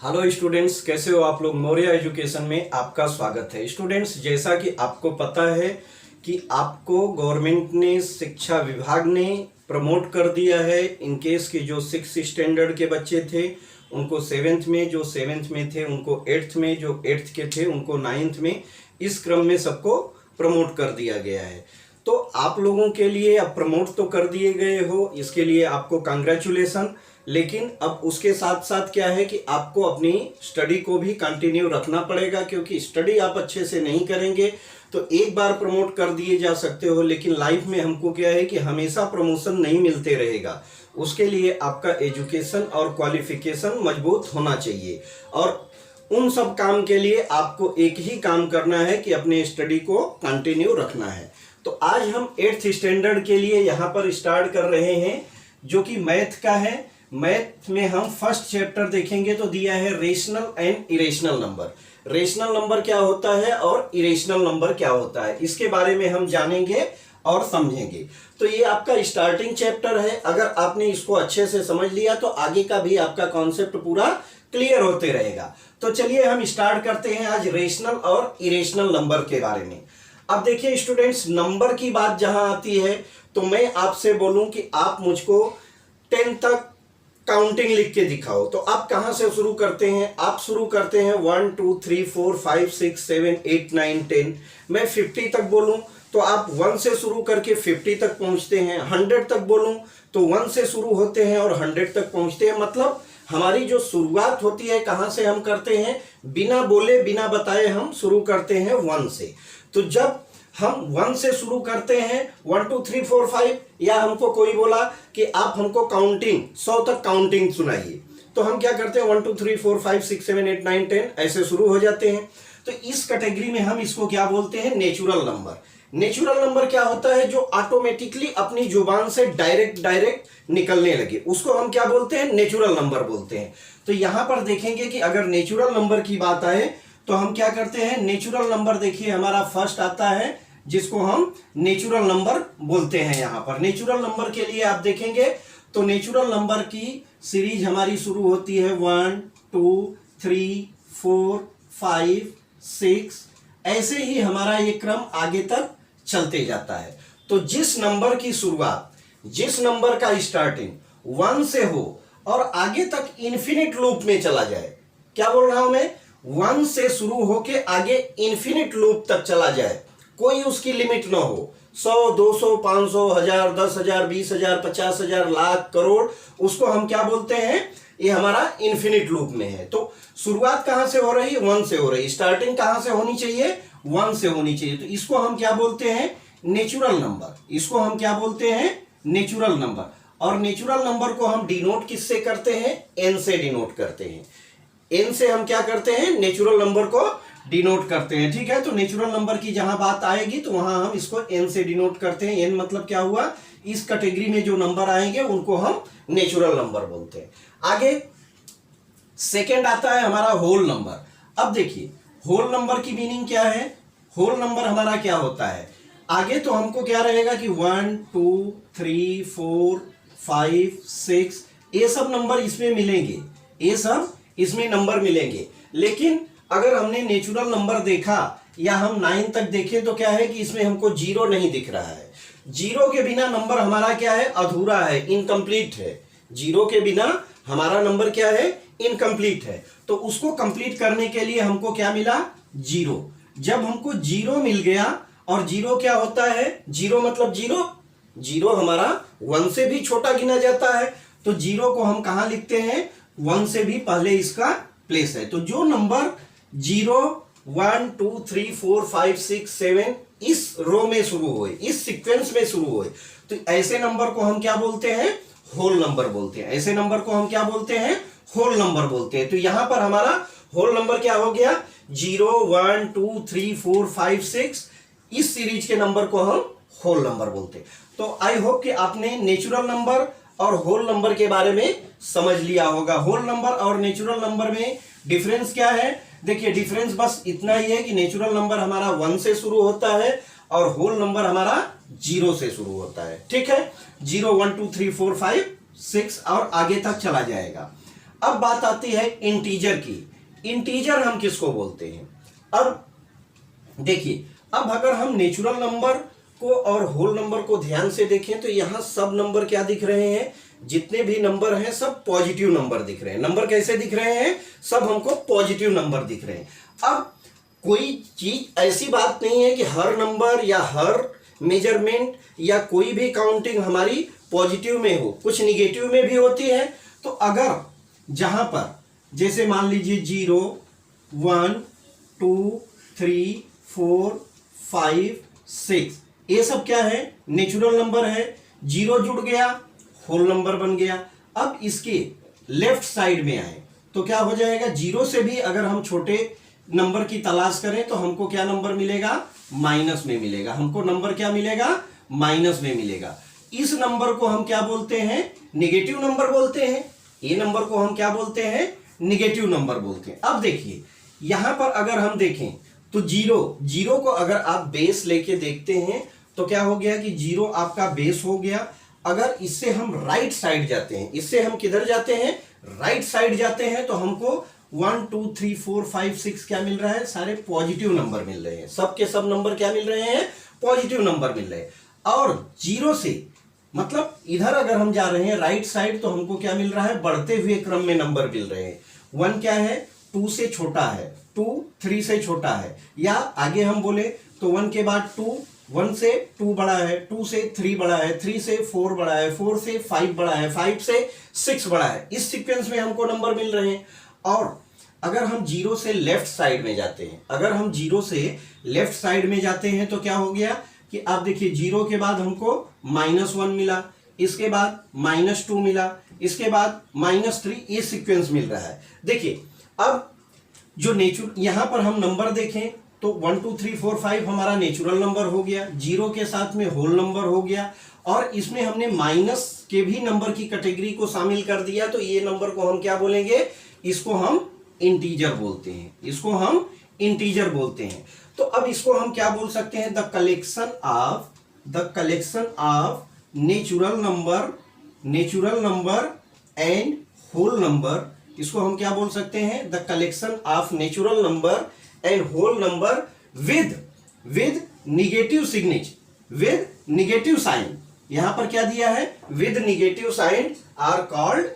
Hello students, कैसे हो आप लोग। मौर्य एजुकेशन में आपका स्वागत है। स्टूडेंट्स, जैसा कि आपको पता है कि आपको गवर्नमेंट ने, शिक्षा विभाग ने प्रमोट कर दिया है। इन केस के जो 6th स्टैंडर्ड के बच्चे थे उनको 7th में, जो 7th में थे उनको 8th में, जो 8th के थे उनको 9th में, इस क्रम में सबको प्रमोट कर दिया गया है। तो आप लोगों के लिए अब प्रमोट तो कर दिए गए हो, इसके लिए आपको कांग्रेचुलेसन। लेकिन अब उसके साथ साथ क्या है कि आपको अपनी स्टडी को भी कंटिन्यू रखना पड़ेगा, क्योंकि स्टडी आप अच्छे से नहीं करेंगे तो एक बार प्रमोट कर दिए जा सकते हो, लेकिन लाइफ में हमको क्या है कि हमेशा प्रमोशन नहीं मिलते रहेगा। उसके लिए आपका एजुकेशन और क्वालिफिकेशन मजबूत होना चाहिए, और उन सब काम के लिए आपको एक ही काम करना है कि अपने स्टडी को कंटिन्यू रखना है। तो आज हम 8th स्टैंडर्ड के लिए यहाँ पर स्टार्ट कर रहे हैं, जो कि मैथ का है। मैथ में हम फर्स्ट चैप्टर देखेंगे तो दिया है rational and irrational number. Rational number क्या होता है और इरेशनल नंबर क्या होता है, इसके बारे में हम जानेंगे और समझेंगे। तो ये आपका स्टार्टिंग चैप्टर है। अगर आपने इसको अच्छे से समझ लिया तो आगे का भी आपका कॉन्सेप्ट पूरा क्लियर होते रहेगा। तो चलिए हम स्टार्ट करते हैं आज रेशनल और इरेशनल नंबर के बारे में। अब देखिए स्टूडेंट्स, नंबर की बात जहां आती है तो मैं आपसे बोलूं कि आप मुझको 10 तक काउंटिंग लिख के दिखाओ, तो आप कहां से शुरू करते हैं? आप शुरू करते हैं 1 2 3 4 5 6 7 8 9 10। मैं 50 तक बोलूं तो आप 1 से शुरू करके 50 तक पहुंचते हैं। 100 तक बोलूं तो 1 से शुरू होते हैं और 100 तक पहुंचते हैं। मतलब हमारी जो शुरुआत होती है कहां से हम करते हैं, बिना बोले बिना बताए हम शुरू करते हैं 1 से। तो जब हम 1 से शुरू करते हैं, 1 2 3 4 5, या हमको कोई बोला कि आप हमको काउंटिंग 100 तक काउंटिंग सुनाइए, तो हम क्या करते हैं 1 2 3 4 5 6 7 8 9 10 ऐसे शुरू हो जाते हैं। तो इस कैटेगरी में हम इसको क्या बोलते हैं? Natural number. नेचुरल नंबर क्या होता है? जो ऑटोमेटिकली अपनी जुबान से डायरेक्ट निकलने लगे, उसको हम क्या बोलते हैं? नेचुरल नंबर बोलते हैं। तो यहां पर देखेंगे कि अगर नेचुरल नंबर की बात आए तो हम क्या करते हैं? नेचुरल नंबर देखिए हमारा फर्स्ट आता है, जिसको हम नेचुरल नंबर बोलते हैं। यहां पर नेचुरल नंबर के लिए आप देखेंगे तो नेचुरल नंबर की सीरीज हमारी शुरू होती है 1 2 3 4 5 6, ऐसे ही हमारा ये क्रम आगे तक चलते जाता है। तो जिस नंबर की शुरुआत, जिस नंबर का स्टार्टिंग 1 से हो और आगे तक इन्फिनिट लूप में चला जाए, क्या बोल रहा हूं मैं? 1 से शुरू होके आगे इन्फिनिट लूप तक चला जाए, कोई उसकी लिमिट ना हो, 100 200 500 1000 10,000 20,000 50,000 लाख करोड़, उसको हम क्या बोलते हैं? ये हमारा इन्फिनिट लूप में है। तो शुरुआत कहां से हो रही है? 1 से हो रही है। स्टार्टिंग कहां से होनी चाहिए? 1 से होनी चाहिए। तो इसको हम क्या बोलते हैं? Natural number. इसको हम क्या बोलते हैं? Natural number. और नेचुरल नंबर को हम डिनोट किससे करते हैं? एन से डिनोट करते हैं। एन से हम क्या करते हैं? नेचुरल नंबर को डिनोट करते हैं। ठीक है, तो नेचुरल नंबर की जहां बात आएगी तो वहां हम इसको एन से डिनोट करते हैं। एन मतलब क्या हुआ? इस कैटेगरी में जो नंबर आएंगे उनको हम नेचुरल नंबर बोलते हैं। आगे सेकंड आता है हमारा होल नंबर। अब देखिए होल नंबर की मीनिंग क्या है? होल नंबर हमारा क्या होता है? आगे तो हमको क्या रहेगा कि 1 2 3 4 5 6, ये सब नंबर इसमें मिलेंगे, ये सब इसमें नंबर मिलेंगे। लेकिन अगर हमने नेचुरल नंबर देखा या हम 9 तक देखें तो क्या है कि इसमें हमको 0 नहीं दिख रहा है। 0 के बिना नंबर हमारा क्या है? अधूरा है, इनकम्प्लीट है। 0 के बिना हमारा नंबर क्या है? इनकम्प्लीट है। तो उसको कंप्लीट करने के लिए हमको क्या मिला? 0। जब हमको 0 मिल गया, और 0 क्या होता है? 0 मतलब 0 हमारा 1 से भी छोटा गिना जाता है। तो 0 को हम कहां लिखते हैं? 1 से भी पहले इसका प्लेस है। तो जो नंबर 0 1 2 3 4 5 6 7 इस रो में शुरू हुए, इस सीक्वेंस में शुरू हुए, तो ऐसे नंबर को हम क्या बोलते हैं? होल नंबर बोलते हैं। ऐसे नंबर को हम क्या बोलते हैं? होल नंबर बोलते हैं। तो यहां पर हमारा होल नंबर क्या हो गया? 0 1 2 3 4 5 6, इस सीरीज के नंबर को हम होल नंबर बोलते हैं। तो आई होप कि आपने नेचुरल नंबर और होल नंबर के बारे में समझ लिया होगा। होल नंबर और नेचुरल नंबर में डिफरेंस क्या है? देखिए डिफरेंस बस इतना ही है कि नेचुरल नंबर हमारा 1 से शुरू होता है और होल नंबर हमारा 0 से शुरू होता है। ठीक है, 0 1 2 3 4 5 6 और आगे तक चला जाएगा। अब बात आती है इंटीजर की। इंटीजर हम किसको बोलते हैं? अब देखिए, अब अगर हम नेचुरल नंबर को और होल नंबर को ध्यान से देखें तो यहां सब नंबर क्या दिख रहे हैं? जितने भी नंबर हैं सब पॉजिटिव नंबर दिख रहे हैं। नंबर कैसे दिख रहे हैं? सब हमको पॉजिटिव नंबर दिख रहे हैं। अब कोई चीज ऐसी बात नहीं है कि हर नंबर या हर मेजरमेंट या कोई भी काउंटिंग हमारी पॉजिटिव में हो, कुछ निगेटिव में भी होती है। तो अगर जहां पर जैसे मान लीजिए 0, 1, 2, 3, 4, 5, 6, ये सब क्या है? नेचुरल नंबर है। 0 जुड़ गया, होल नंबर बन गया। अब इसके लेफ्ट साइड में आए तो क्या हो जाएगा? 0 से भी अगर हम छोटे नंबर की तलाश करें तो हमको क्या नंबर मिलेगा? माइनस में मिलेगा। हमको नंबर क्या मिलेगा? माइनस में मिलेगा। इस नंबर को हम क्या बोलते हैं? निगेटिव नंबर बोलते हैं। ये नंबर को हम क्या बोलते हैं? निगेटिव नंबर बोलते हैं। अब देखिए, यहां पर अगर हम देखें तो 0 को अगर आप बेस लेके देखते हैं तो क्या हो गया कि 0 आपका बेस हो गया। अगर इससे हम राइट साइड जाते हैं, इससे हम किधर जाते हैं? राइट साइड जाते हैं, तो हमको 1, 2, 3, 4, 5, 6 क्या मिल रहा है? सारे पॉजिटिव नंबर मिल रहे हैं। सब के सब नंबर क्या मिल रहे हैं? पॉजिटिव नंबर मिल रहे हैं। और 0 से मतलब इधर अगर हम जा रहे हैं राइट साइड तो हमको क्या मिल रहा है? बढ़ते हुए क्रम में नंबर मिल रहे हैं। 1 क्या है? 2 से छोटा है, 2 3 से छोटा है, या आगे हम बोले तो 1 के बाद 2, 1 से 2 बड़ा है, 2 से 3 बड़ा है, 3 से 4 बड़ा है, 4 से 5 बड़ा है, 5 से 6 बड़ा है। इस सीक्वेंस में हमको नंबर मिल रहे हैं। और अगर हम 0 से लेफ्ट साइड में जाते हैं, अगर हम 0 से लेफ्ट साइड में जाते हैं तो क्या हो गया कि आप देखिए 0 के बाद हमको -1 मिला, इसके बाद -2 मिला, इसके बाद -3, ये सीक्वेंस मिल रहा है। देखिए, अब जो नेचुरल यहां पर हम नंबर देखें तो 1, 2, 3, 4, 5 हमारा नेचुरल नंबर हो गया, 0 के साथ में होल नंबर हो गया, और इसमें हमने माइनस के भी नंबर की कैटेगरी को शामिल कर दिया। तो ये नंबर को हम क्या बोलेंगे? इसको हम इंटीजर बोलते हैं। इसको हम इंटीजर बोलते हैं। तो अब इसको हम क्या बोल सकते हैं? The collection of natural number and whole number. इसको हम क्या बोल सकते हैं? The collection of natural number and whole number with negative signature, with negative sign. यहां पर क्या दिया है? With negative sign are called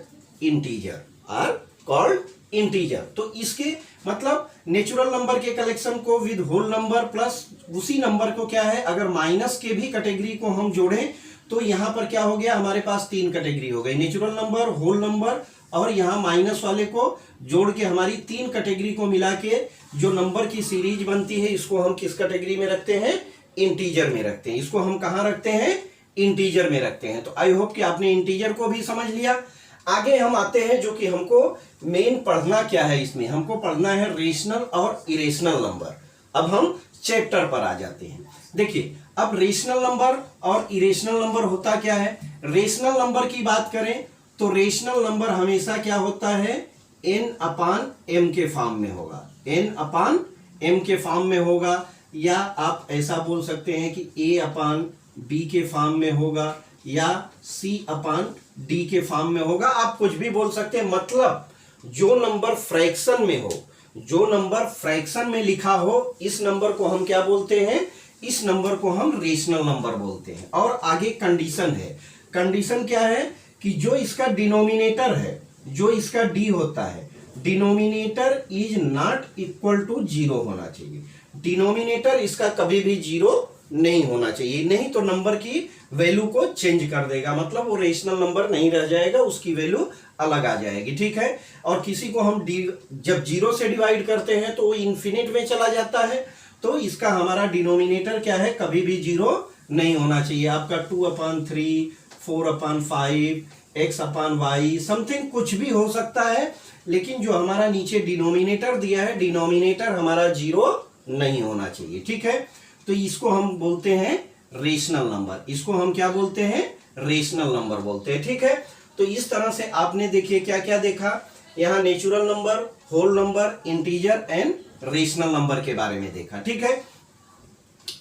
integer. तो इसके मतलब नेचुरल नंबर के कलेक्शन को विद होल नंबर प्लस उसी नंबर को क्या है, अगर माइनस के भी कैटेगरी को हम जोड़ें तो यहां पर क्या हो गया? हमारे पास 3 कैटेगरी हो गई, नेचुरल नंबर, होल नंबर, और यहां माइनस वाले को जोड़ के हमारी 3 कैटेगरी को मिला के जो नंबर की सीरीज बनती है, इसको हम किस कैटेगरी में रखते हैं? इंटीजर में रखते हैं। इसको हम कहां रखते हैं? इंटीजर में रखते हैं। तो आई होप कि आपने इंटीजर को भी समझ लिया। आगे हम आते हैं जो कि हमको मेन पढ़ना क्या है, इसमें हमको पढ़ना है रेशनल और इरेशनल नंबर। अब हम चैप्टर पर आ जाते हैं। देखिए, अब रेशनल नंबर और इरेशनल नंबर होता क्या है? रेशनल नंबर की बात करें तो रेशनल नंबर हमेशा क्या होता है? n/m के फॉर्म में होगा, n/m के फॉर्म में होगा, या आप ऐसा बोल सकते हैं कि a/b के फॉर्म में होगा, या c/d के फॉर्म में होगा। आप कुछ भी बोल सकते हैं। मतलब जो नंबर फ्रैक्शन में हो, जो नंबर फ्रैक्शन में लिखा हो, इस नंबर को हम क्या बोलते हैं? इस नंबर को हम रेशनल नंबर बोलते हैं। और आगे कंडीशन है। कंडीशन क्या है कि जो इसका डिनोमिनेटर है, जो इसका d होता है, denominator is not equal to 0 होना चाहिए। डिनोमिनेटर इसका कभी भी 0 नहीं होना चाहिए, नहीं तो नंबर की वैल्यू को चेंज कर देगा। मतलब वो रेशनल नंबर नहीं रह जाएगा, उसकी वैल्यू अलग आ जाएगी। ठीक है। और किसी को हम जब 0 से डिवाइड करते हैं तो वो इन्फिनिट में चला जाता है। तो इसका हमारा डिनोमिनेटर क्या है? कभी भी 0 नहीं होना चाहिए। आपका 2/3, 4/5, x/y समथिंग कुछ भी हो सकता है, लेकिन जो हमारा नीचे डिनोमिनेटर दिया है, डिनोमिनेटर हमारा 0 नहीं होना चाहिए। ठीक है। तो इसको हम बोलते हैं रेशनल नंबर। इसको हम क्या बोलते हैं? रेशनल नंबर बोलते हैं। ठीक है। तो इस तरह से आपने देखिए क्या क्या देखा यहाँ, natural number, whole number, integer and rational number के बारे में देखा। ठीक है।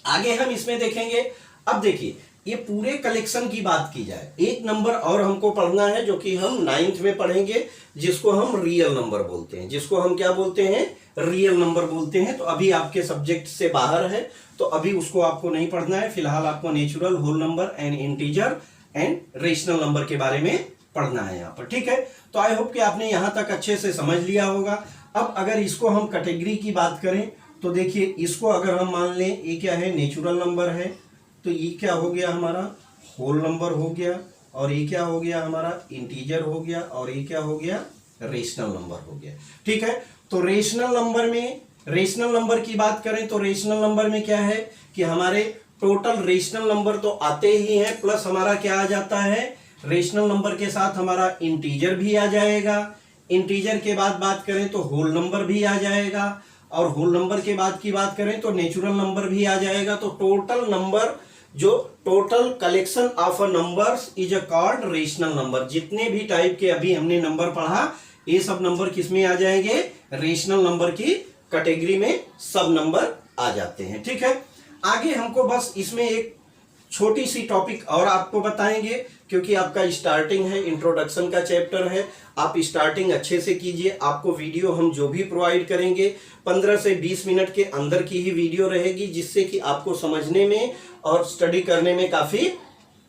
आगे हम इसमें देखेंगे। अब देखिए ये पूरे कलेक्शन की बात की जाए, एक नंबर और हमको पढ़ना है जो कि हम 9th में पढ़ेंगे, जिसको हम रियल नंबर बोलते हैं, जिसको हम क्या बोलते हैं, रियल नंबर बोलते हैं। तो अभी आपके सब्जेक्ट से बाहर है, तो अभी उसको आपको नहीं पढ़ना है। फिलहाल आपको natural, whole number and integer and rational number के बारे में पढ़ना है यहाँ पर, ठीक है। तो आई होप कि आपने यहाँ तक अच्छे से समझ लिया होगा। अब अगर इसको हम कैटेगरी की बात करें तो देखिए, इसको अगर हम मान लें ये क्या है, नेचुरल नंबर है, तो ये क्या हो गया हमारा, होल नंबर हो गया, और ये क्या हो गया हमारा, इंटीजर हो गया, और ये क्या हो गया, रेशनल नंबर हो गया, ठीक है। तो रेशनल नंबर में, रेशनल नंबर की बात करें तो रेशनल नंबर में क्या है कि हमारे टोटल रेशनल नंबर तो आते ही हैं, प्लस हमारा क्या आ जाता है, रेशनल नंबर के साथ हमारा इंटीजर भी आ जाएगा। इंटीजर के बाद बात करें तो होल नंबर भी आ जाएगा, और होल नंबर के बाद की बात करें तो नेचुरल नंबर भी आ जाएगा। तो टोटल नंबर, जो total collection of a numbers is a called rational number. जितने भी टाइप के अभी हमने नंबर पढ़ा, ये सब नंबर किस में आ जाएंगे, रेशनल नंबर की कैटेगरी में सब नंबर आ जाते हैं, ठीक है। आगे हमको बस इसमें एक छोटी सी टॉपिक और आपको बताएंगे, क्योंकि आपका स्टार्टिंग है, इंट्रोडक्शन का चैप्टर है, आप स्टार्टिंग अच्छे से कीजिए। आपको वीडियो हम जो भी प्रोवाइड करेंगे 15 से 20 मिनट के अंदर की ही वीडियो रहेगी, जिससे कि आपको समझने में और स्टडी करने में काफ़ी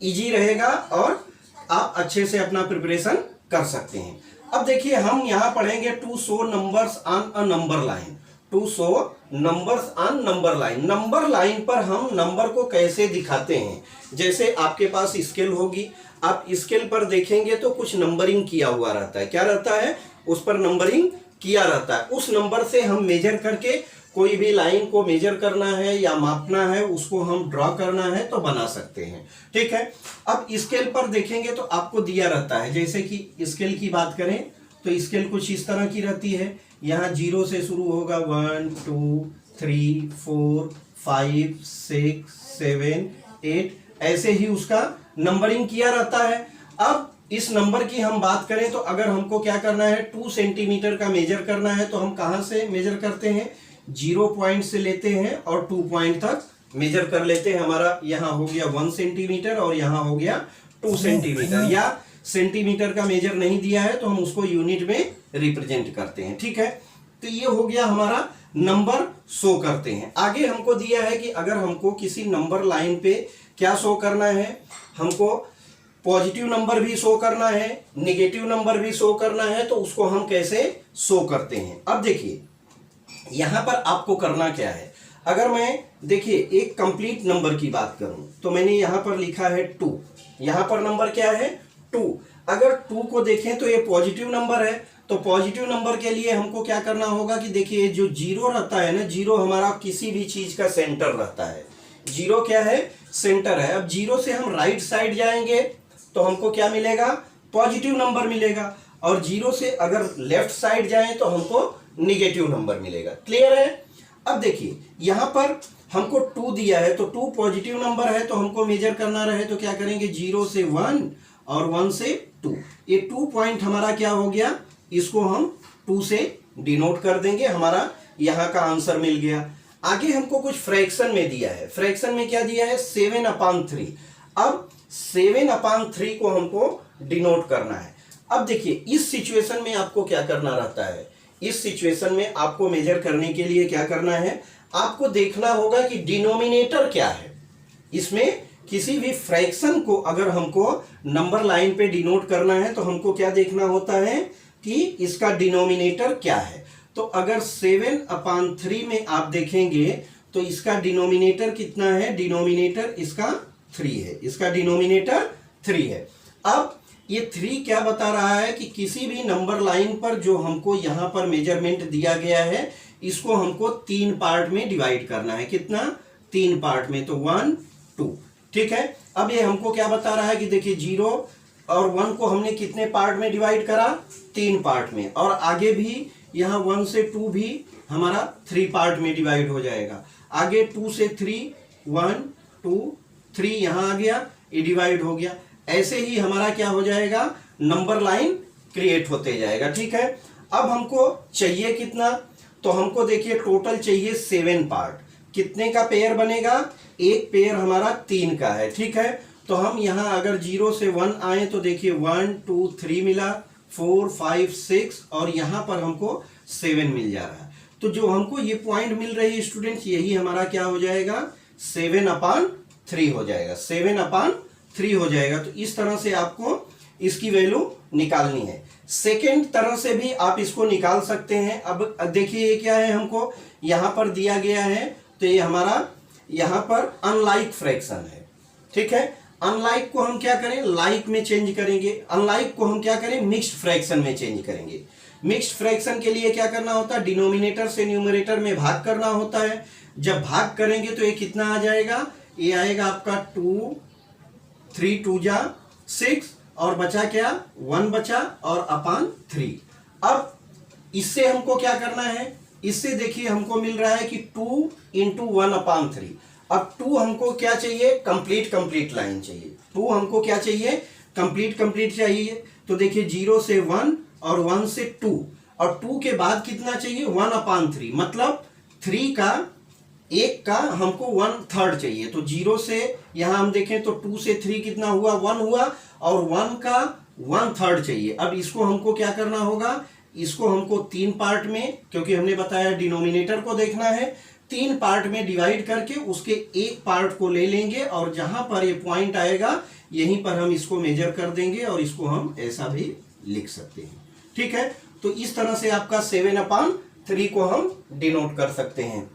इजी रहेगा और आप अच्छे से अपना प्रिपरेशन कर सकते हैं। अब देखिए, हम यहाँ पढ़ेंगे to show numbers on a number line. To show numbers on number line. Number line पर हम नंबर को कैसे दिखाते हैं, जैसे आपके पास स्केल होगी, आप स्केल पर देखेंगे तो कुछ नंबरिंग किया हुआ रहता है, क्या रहता है, उस पर नंबरिंग किया रहता है। उस नंबर से हम मेजर करके कोई भी लाइन को मेजर करना है या मापना है, उसको हम ड्रॉ करना है तो बना सकते हैं, ठीक है। अब स्केल पर देखेंगे तो आपको दिया रहता है, जैसे कि स्केल की बात करें तो स्केल कुछ इस तरह की रहती है। यहाँ 0 से शुरू होगा, 1 2 3 4 5 6 7 8, ऐसे ही उसका नंबरिंग किया रहता है। अब इस नंबर की हम बात करें तो अगर हमको क्या करना है, 2 सेंटीमीटर का मेजर करना है, तो हम कहाँ से मेजर करते हैं, 0 पॉइंट से लेते हैं और 2 पॉइंट तक मेजर कर लेते हैं। हमारा यहाँ हो गया 1 सेंटीमीटर और यहाँ हो गया 2 सेंटीमीटर, या सेंटीमीटर का मेजर नहीं दिया है तो हम उसको यूनिट में रिप्रेजेंट करते हैं, ठीक है। तो ये हो गया हमारा नंबर शो करते हैं। आगे हमको दिया है कि अगर हमको किसी नंबर लाइन पे क्या शो करना है, हमको पॉजिटिव नंबर भी शो करना है, नेगेटिव नंबर भी शो करना है, तो उसको हम कैसे शो करते हैं। अब देखिए, यहां पर आपको करना क्या है, अगर मैं देखिए एक कंप्लीट नंबर की बात करूं तो मैंने यहां पर लिखा है 2, यहां पर नंबर क्या है, 2। अगर 2 को देखें तो ये पॉजिटिव नंबर है, तो पॉजिटिव नंबर के लिए हमको क्या करना होगा कि देखिए जो 0 रहता है ना, 0 हमारा किसी भी चीज का सेंटर रहता है, 0 क्या है, सेंटर है। अब 0 से हम राइट साइड जाएंगे तो हमको क्या मिलेगा, पॉजिटिव नंबर मिलेगा, और 0 से अगर लेफ्ट साइड जाएं तो हमको निगेटिव नंबर मिलेगा। क्लियर है। अब देखिए यहां पर हमको 2 दिया है, तो 2 पॉजिटिव नंबर है, तो हमको मेजर करना रहे तो क्या करेंगे, 0 से 1 और 1 से 2, ये 2 पॉइंट हमारा क्या हो गया, इसको हम 2 से डिनोट कर देंगे, हमारा यहाँ का आंसर मिल गया। आगे हमको कुछ फ्रैक्शन में दिया है, फ्रैक्शन में क्या दिया है, 7/3। अब 7/3 को हमको डिनोट करना है। अब देखिए इस सिचुएशन में आपको क्या करना रहता है, इस सिचुएशन में आपको मेजर करने के लिए क्या करना है, आपको देखना होगा कि डिनोमिनेटर क्या है। इसमें किसी भी फ्रैक्शन को अगर हमको नंबर लाइन पे डिनोट करना है तो हमको क्या देखना होता है कि इसका डिनोमिनेटर क्या है। तो अगर 7/3 में आप देखेंगे तो इसका डिनोमिनेटर कितना है, डिनोमिनेटर इसका 3 है, इसका डिनोमिनेटर 3 है। अब ये 3 क्या बता रहा है कि किसी भी नंबर लाइन पर जो हमको यहाँ पर मेजरमेंट दिया गया है, इसको हमको 3 पार्ट में डिवाइड करना है। कितना, 3 पार्ट में, तो 1 2, ठीक है। अब ये हमको क्या बता रहा है कि देखिए 0 और 1 को हमने कितने पार्ट में डिवाइड करा, 3 पार्ट में, और आगे भी यहाँ 1 से 2 भी हमारा 3 पार्ट में डिवाइड हो जाएगा। आगे 2 से 3, 1 2 3 यहाँ आ गया, ये डिवाइड हो गया। ऐसे ही हमारा क्या हो जाएगा, नंबर लाइन क्रिएट होते जाएगा, ठीक है। अब हमको चाहिए कितना, तो हमको देखिए टोटल चाहिए 7 पार्ट, कितने का पेयर बनेगा, एक पेयर हमारा 3 का है, ठीक है। तो हम यहाँ अगर 0 से 1 आए तो देखिए 1 2 3 मिला, 4 5 6 और यहाँ पर हमको 7 मिल जा रहा है। तो जो हमको ये पॉइंट मिल रही है स्टूडेंट्स, यही हमारा क्या हो जाएगा, 7/3 हो जाएगा, 7/3 हो जाएगा। तो इस तरह से आपको इसकी वैल्यू निकालनी है। सेकेंड तरह से भी आप इसको निकाल सकते हैं। अब देखिए ये क्या है, हमको यहां पर दिया गया है, तो ये हमारा यहां पर अनलाइक फ्रैक्शन है, ठीक है। अनलाइक को हम क्या करें, लाइक में चेंज करेंगे, अनलाइक को हम क्या करें, मिक्स्ड फ्रैक्शन में चेंज करेंगे। मिक्स्ड फ्रैक्शन के लिए क्या करना होता है, डिनोमिनेटर से न्यूमरेटर में भाग करना होता है। जब भाग करेंगे तो ये कितना आ जाएगा, ये आएगा आपका 2 3 2 जा 6 और बचा क्या, 1 बचा और अपान 3। अब इससे हमको क्या करना है, इससे देखिए हमको मिल रहा है कि 2 × 1/3। अब 2 हमको क्या चाहिए, कंप्लीट लाइन चाहिए। 2 हमको क्या चाहिए, कंप्लीट चाहिए। तो देखिए 0 से 1 और 1 से 2 और 2 के बाद कितना चाहिए, 1/3, मतलब 3 का 1 का हमको 1/3 चाहिए। तो 0 से यहां हम देखें तो 2 से 3 कितना हुआ, 1 हुआ और 1 का 1/3 चाहिए। अब इसको हमको क्या करना होगा, इसको हमको 3 पार्ट में, क्योंकि हमने बताया डिनोमिनेटर को देखना है, 3 पार्ट में डिवाइड करके उसके एक पार्ट को ले लेंगे और जहां पर ये पॉइंट आएगा यहीं पर हम इसको मेजर कर देंगे और इसको हम ऐसा भी लिख सकते हैं, ठीक है। तो इस तरह से आपका 7/3 को हम डिनोट कर सकते हैं।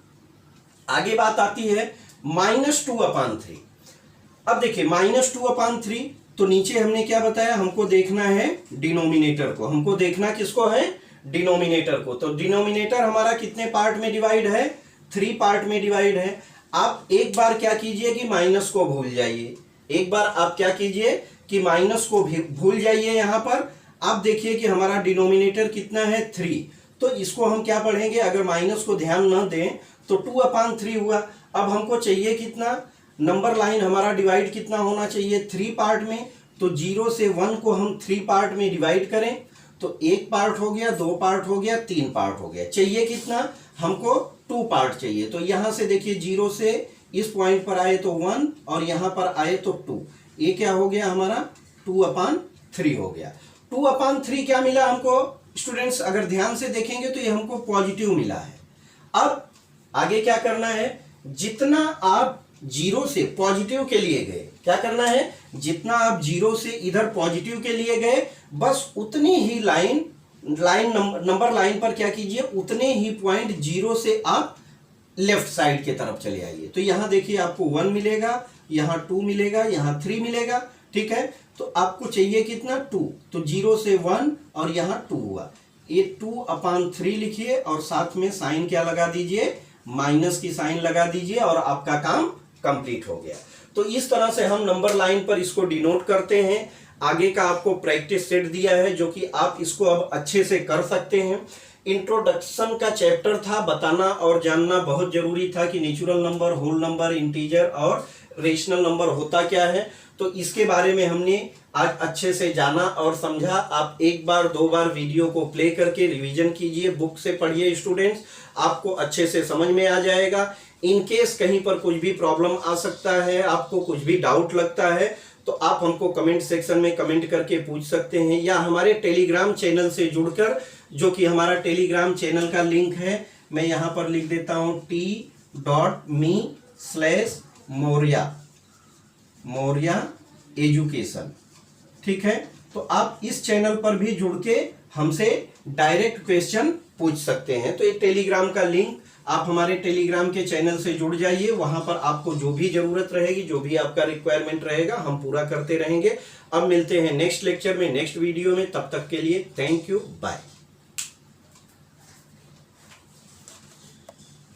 आगे बात आती है -2/3। अब देखिए -2/3, तो नीचे हमने क्या बताया, हमको देखना है डिनोमिनेटर को, हमको देखना किसको है, डिनोमिनेटर को। तो डिनोमिनेटर हमारा कितने पार्ट में डिवाइड है, 3 पार्ट में डिवाइड है। आप एक बार क्या कीजिए कि माइनस को भूल जाइए, एक बार आप क्या कीजिए कि माइनस को भूल जाइए। यहां पर आप देखिए कि हमारा डिनोमिनेटर कितना है, 3। तो इसको हम क्या पढ़ेंगे, अगर माइनस को ध्यान न दें तो 2/3 हुआ। अब हमको चाहिए कितना, नंबर लाइन हमारा डिवाइड कितना होना चाहिए, 3 पार्ट में। तो 0 से 1 को हम 3 पार्ट में डिवाइड करें तो 1 पार्ट हो गया, 2 पार्ट हो गया, 3 पार्ट हो गया। चाहिए कितना, हमको 2 पार्ट चाहिए। तो यहां से देखिए 0 से इस पॉइंट पर आए तो 1 और यहां पर आए तो 2। ये क्या हो गया हमारा, 2/3 हो गया। 2/3 क्या मिला हमको स्टूडेंट्स, अगर ध्यान से देखेंगे तो ये हमको पॉजिटिव मिला है। अब आगे क्या करना है, जितना आप 0 से पॉजिटिव के लिए गए, क्या करना है, जितना आप 0 से इधर पॉजिटिव के लिए गए, बस उतनी ही नंबर लाइन पर क्या कीजिए, उतने ही पॉइंट 0 से आप लेफ्ट साइड के तरफ चले आइए। तो यहां देखिए आपको 1 मिलेगा, यहां 2 मिलेगा, यहां 3 मिलेगा, ठीक है। तो आपको चाहिए कितना, 2। तो 0 से 1 और यहां 2 हुआ, ये 2/3 लिखिए और साथ में साइन क्या लगा दीजिए, माइनस की साइन लगा दीजिए और आपका काम कंप्लीट हो गया। तो इस तरह से हम नंबर लाइन पर इसको डिनोट करते हैं। आगे का आपको प्रैक्टिस सेट दिया है जो कि आप इसको अब अच्छे से कर सकते हैं। इंट्रोडक्शन का चैप्टर था, बताना और जानना बहुत जरूरी था कि natural number, whole number, integer और रेशनल नंबर होता क्या है। तो इसके बारे में हमने आज अच्छे से जाना और समझा। आप एक बार 2 बार वीडियो को प्ले करके रिवीजन कीजिए, बुक से पढ़िए स्टूडेंट्स, आपको अच्छे से समझ में आ जाएगा। इन केस कहीं पर कुछ भी प्रॉब्लम आ सकता है, आपको कुछ भी डाउट लगता है तो आप हमको कमेंट सेक्शन में कमेंट करके पूछ सकते हैं, या हमारे टेलीग्राम चैनल से जुड़कर, जो कि हमारा टेलीग्राम चैनल का लिंक है मैं यहाँ पर लिख देता हूँ, t.me/मौर्या एजुकेशन, ठीक है। तो आप इस चैनल पर भी जुड़ के हमसे डायरेक्ट क्वेश्चन पूछ सकते हैं। तो ये टेलीग्राम का लिंक, आप हमारे टेलीग्राम के चैनल से जुड़ जाइए, वहां पर आपको जो भी जरूरत रहेगी, जो भी आपका रिक्वायरमेंट रहेगा, हम पूरा करते रहेंगे। अब मिलते हैं नेक्स्ट लेक्चर में, नेक्स्ट वीडियो में, तब तक के लिए थैंक यू, बाय।